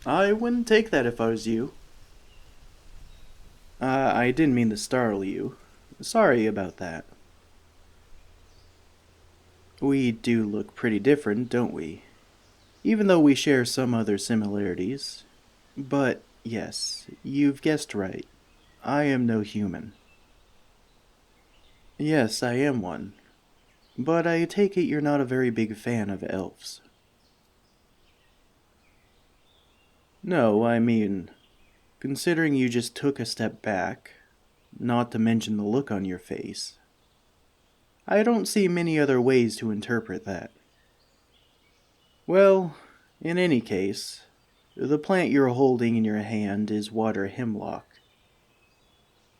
I wouldn't take that if I was you. I didn't mean to startle you. Sorry about that. We do look pretty different, don't we? Even though we share some other similarities. But yes, you've guessed right. I am no human. Yes, I am one. But I take it you're not a very big fan of elves. No, I mean, considering you just took a step back, not to mention the look on your face, I don't see many other ways to interpret that. Well, in any case, the plant you're holding in your hand is water hemlock.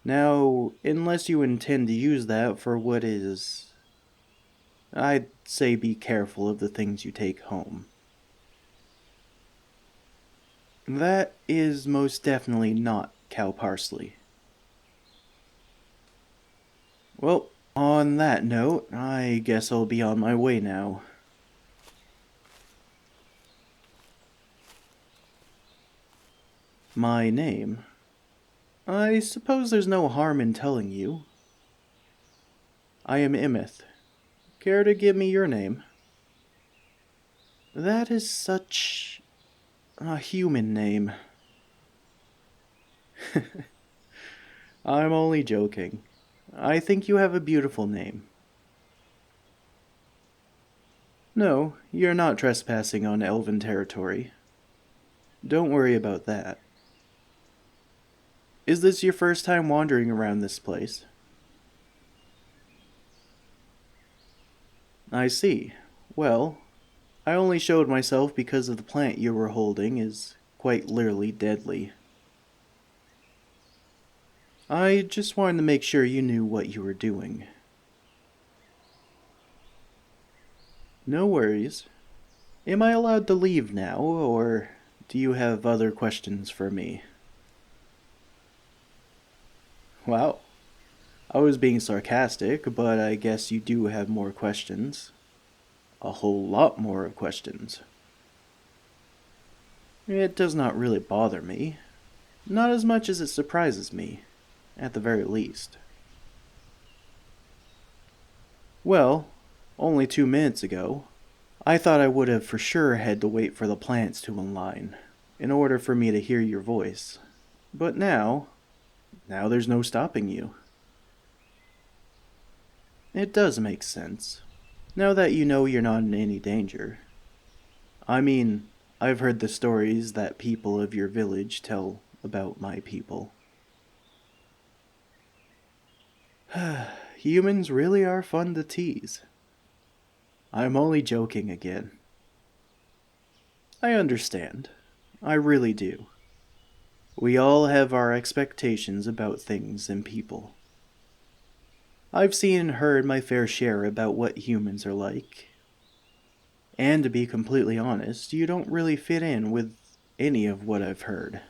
Now, unless you intend to use that for what is, I'd say be careful of the things you take home. That is most definitely not cow parsley. Well, on that note, I guess I'll be on my way now. My name? I suppose there's no harm in telling you. I am Emeth. Care to give me your name? That is such a human name. I'm only joking. I think you have a beautiful name. No, you're not trespassing on elven territory. Don't worry about that. Is this your first time wandering around this place? I see. Well, I only showed myself because of the plant you were holding is quite literally deadly. I just wanted to make sure you knew what you were doing. No worries. Am I allowed to leave now, or do you have other questions for me? Wow, I was being sarcastic, but I guess you do have more questions. A whole lot more questions. It does not really bother me. Not as much as it surprises me, at the very least. Well, only 2 minutes ago, I thought I would have for sure had to wait for the plants to align, in order for me to hear your voice. But now there's no stopping you. It does make sense. Now that you know you're not in any danger. I mean, I've heard the stories that people of your village tell about my people. Humans really are fun to tease. I'm only joking again. I understand. I really do. We all have our expectations about things and people. I've seen and heard my fair share about what humans are like. And to be completely honest, you don't really fit in with any of what I've heard.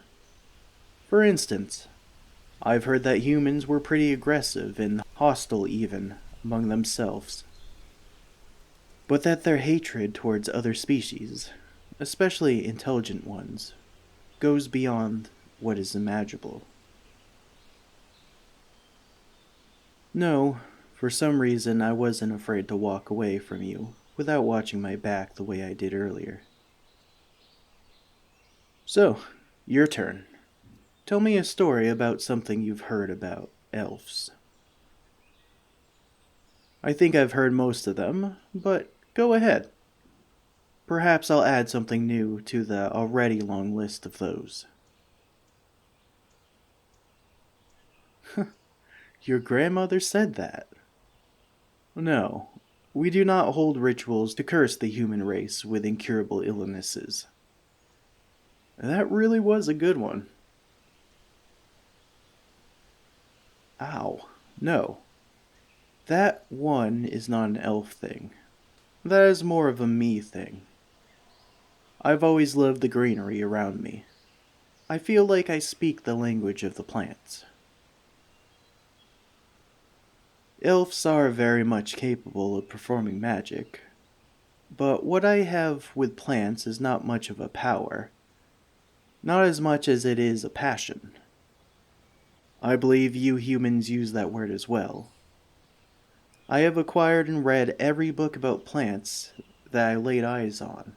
For instance, I've heard that humans were pretty aggressive and hostile even among themselves, but that their hatred towards other species, especially intelligent ones, goes beyond what is imaginable. No, for some reason I wasn't afraid to walk away from you without watching my back the way I did earlier. So, your turn. Tell me a story about something you've heard about elves. I think I've heard most of them, but go ahead. Perhaps I'll add something new to the already long list of those. Your grandmother said that. No, we do not hold rituals to curse the human race with incurable illnesses. That really was a good one. Ow. No. That one is not an elf thing. That is more of a me thing. I've always loved the greenery around me. I feel like I speak the language of the plants. Elves are very much capable of performing magic, but what I have with plants is not much of a power. Not as much as it is a passion. I believe you humans use that word as well. I have acquired and read every book about plants that I laid eyes on.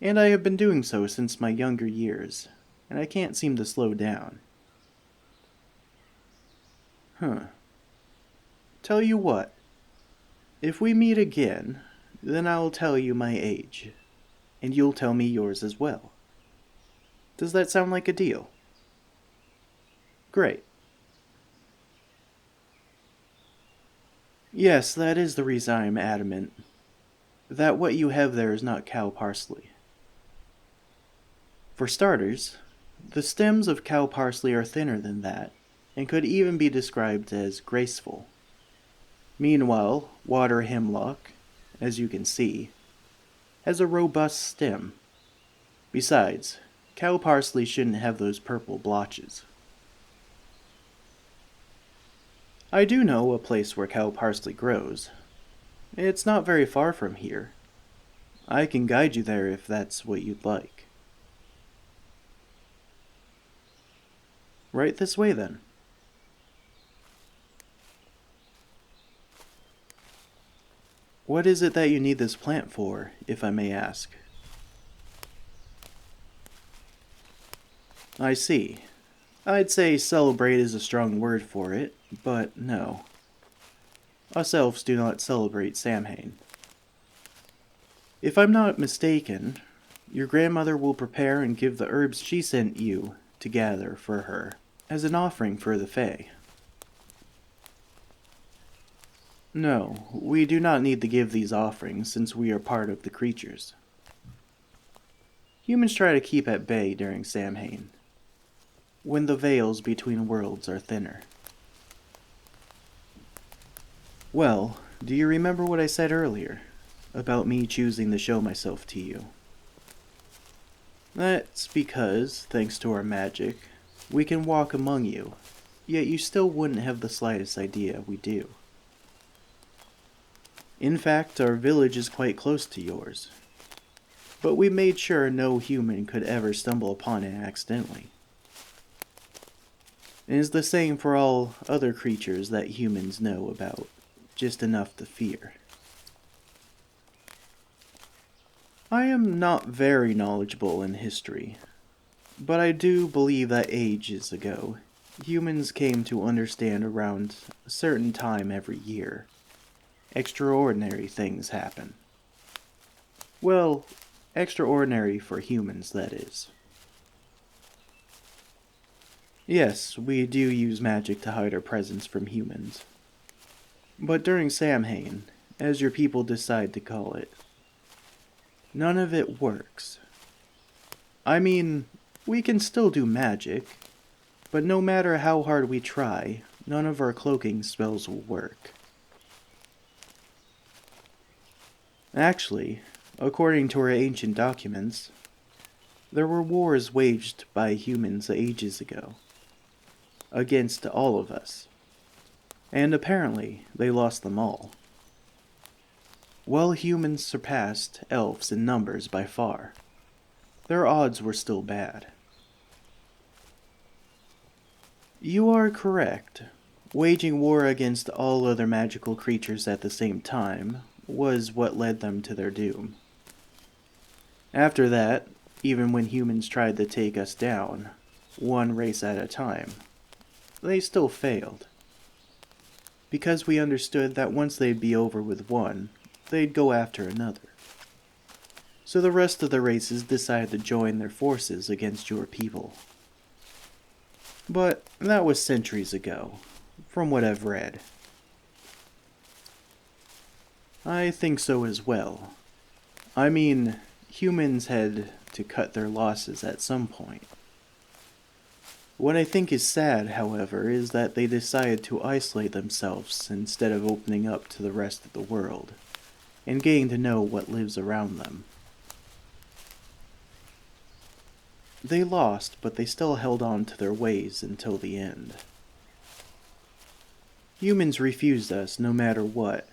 And I have been doing so since my younger years, and I can't seem to slow down. Tell you what, if we meet again, then I'll tell you my age, and you'll tell me yours as well. Does that sound like a deal? Great. Yes, that is the reason I am adamant that what you have there is not cow parsley. For starters, the stems of cow parsley are thinner than that, and could even be described as graceful. Meanwhile, water hemlock, as you can see, has a robust stem. Besides, cow parsley shouldn't have those purple blotches. I do know a place where cow parsley grows. It's not very far from here. I can guide you there if that's what you'd like. Right this way then. What is it that you need this plant for, if I may ask? I see. I'd say celebrate is a strong word for it, but no. Us elves do not celebrate Samhain. If I'm not mistaken, your grandmother will prepare and give the herbs she sent you to gather for her as an offering for the Fae. No, we do not need to give these offerings since we are part of the creatures. Humans try to keep at bay during Samhain, when the veils between worlds are thinner. Well, do you remember what I said earlier about me choosing to show myself to you? That's because, thanks to our magic, we can walk among you, yet you still wouldn't have the slightest idea we do. In fact, our village is quite close to yours, but we made sure no human could ever stumble upon it accidentally. It is the same for all other creatures that humans know about, just enough to fear. I am not very knowledgeable in history, but I do believe that ages ago, humans came to understand around a certain time every year, extraordinary things happen. Well, extraordinary for humans, that is. Yes, we do use magic to hide our presence from humans. But during Samhain, as your people decide to call it, none of it works. I mean, we can still do magic, but no matter how hard we try, none of our cloaking spells will work. Actually, according to our ancient documents, there were wars waged by humans ages ago, against all of us, and apparently they lost them all. While humans surpassed elves in numbers by far, their odds were still bad. You are correct. Waging war against all other magical creatures at the same time was what led them to their doom. After that, even when humans tried to take us down, one race at a time, they still failed. Because we understood that once they'd be over with one, they'd go after another. So the rest of the races decided to join their forces against your people. But that was centuries ago, from what I've read. I think so as well. I mean, humans had to cut their losses at some point. What I think is sad, however, is that they decided to isolate themselves instead of opening up to the rest of the world, and getting to know what lives around them. They lost, but they still held on to their ways until the end. Humans refused us no matter what,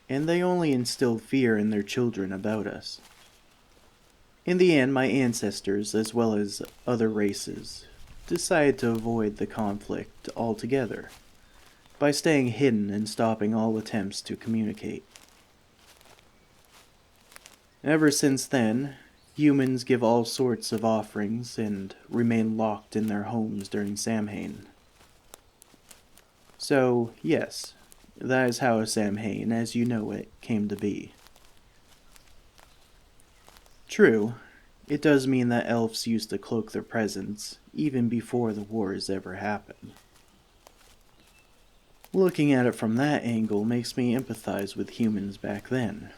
and they only instilled fear in their children about us. In the end, my ancestors, as well as other races, decided to avoid the conflict altogether by staying hidden and stopping all attempts to communicate. Ever since then, humans give all sorts of offerings and remain locked in their homes during Samhain. So, yes, that is how Samhain, as you know it, came to be. True, it does mean that elves used to cloak their presence even before the wars ever happened. Looking at it from that angle makes me empathize with humans back then.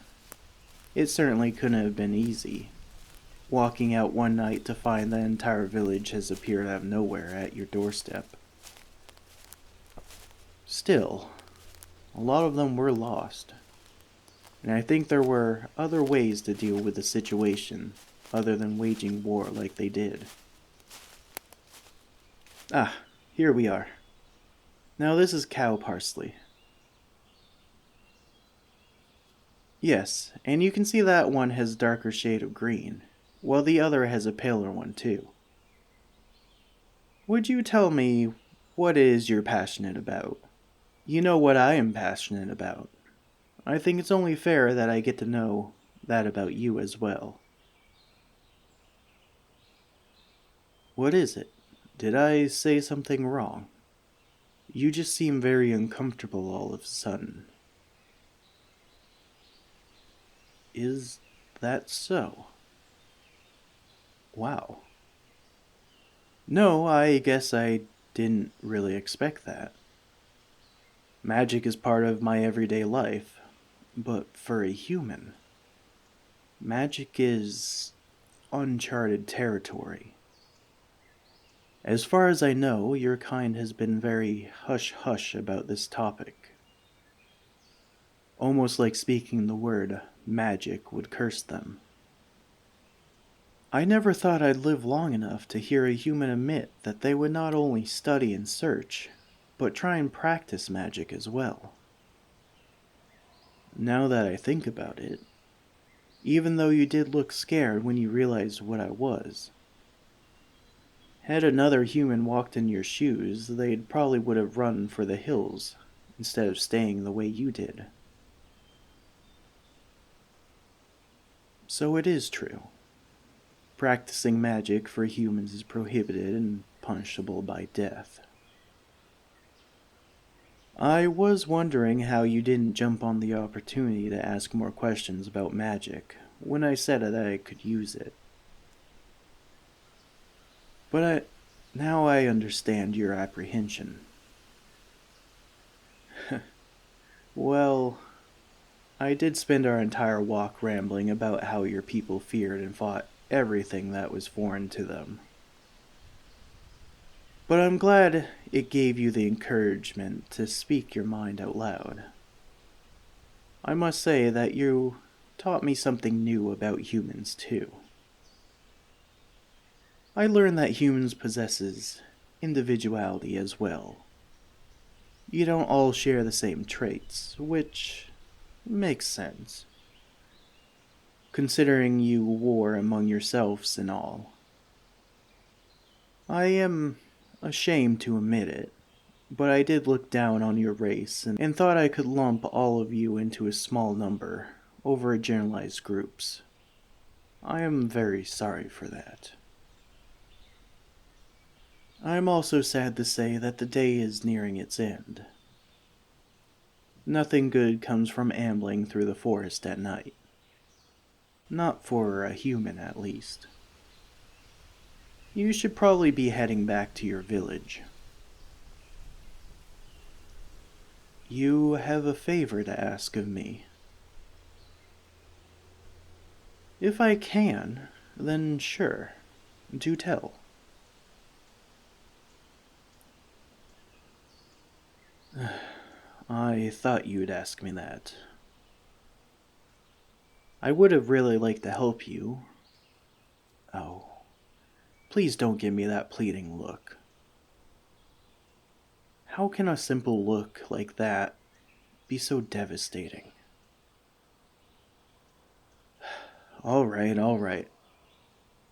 It certainly couldn't have been easy, walking out one night to find the entire village has appeared out of nowhere at your doorstep. Still, a lot of them were lost, and I think there were other ways to deal with the situation other than waging war like they did. Ah, here we are. Now this is cow parsley. Yes, and you can see that one has a darker shade of green, while the other has a paler one too. Would you tell me what it is you're passionate about? You know what I am passionate about. I think it's only fair that I get to know that about you as well. What is it? Did I say something wrong? You just seem very uncomfortable all of a sudden. Is that so? Wow. No, I guess I didn't really expect that. Magic is part of my everyday life, but for a human, magic is uncharted territory. As far as I know, your kind has been very hush-hush about this topic. Almost like speaking the word magic would curse them. I never thought I'd live long enough to hear a human admit that they would not only study and search, but try and practice magic as well. Now that I think about it, even though you did look scared when you realized what I was, had another human walked in your shoes, they probably would have run for the hills instead of staying the way you did. So it is true. Practicing magic for humans is prohibited and punishable by death. I was wondering how you didn't jump on the opportunity to ask more questions about magic when I said that I could use it. But now I understand your apprehension. Well, I did spend our entire walk rambling about how your people feared and fought everything that was foreign to them. But I'm glad it gave you the encouragement to speak your mind out loud. I must say that you taught me something new about humans too. I learned that humans possesses individuality as well. You don't all share the same traits, which makes sense, considering you war among yourselves and all. I am ashamed to admit it, but I did look down on your race and thought I could lump all of you into a small number over generalized groups. I am very sorry for that. I am also sad to say that the day is nearing its end. Nothing good comes from ambling through the forest at night. Not for a human, at least. You should probably be heading back to your village. You have a favor to ask of me. If I can, then sure, do tell. I thought you'd ask me that. I would have really liked to help you. Oh, please don't give me that pleading look. How can a simple look like that be so devastating? All right.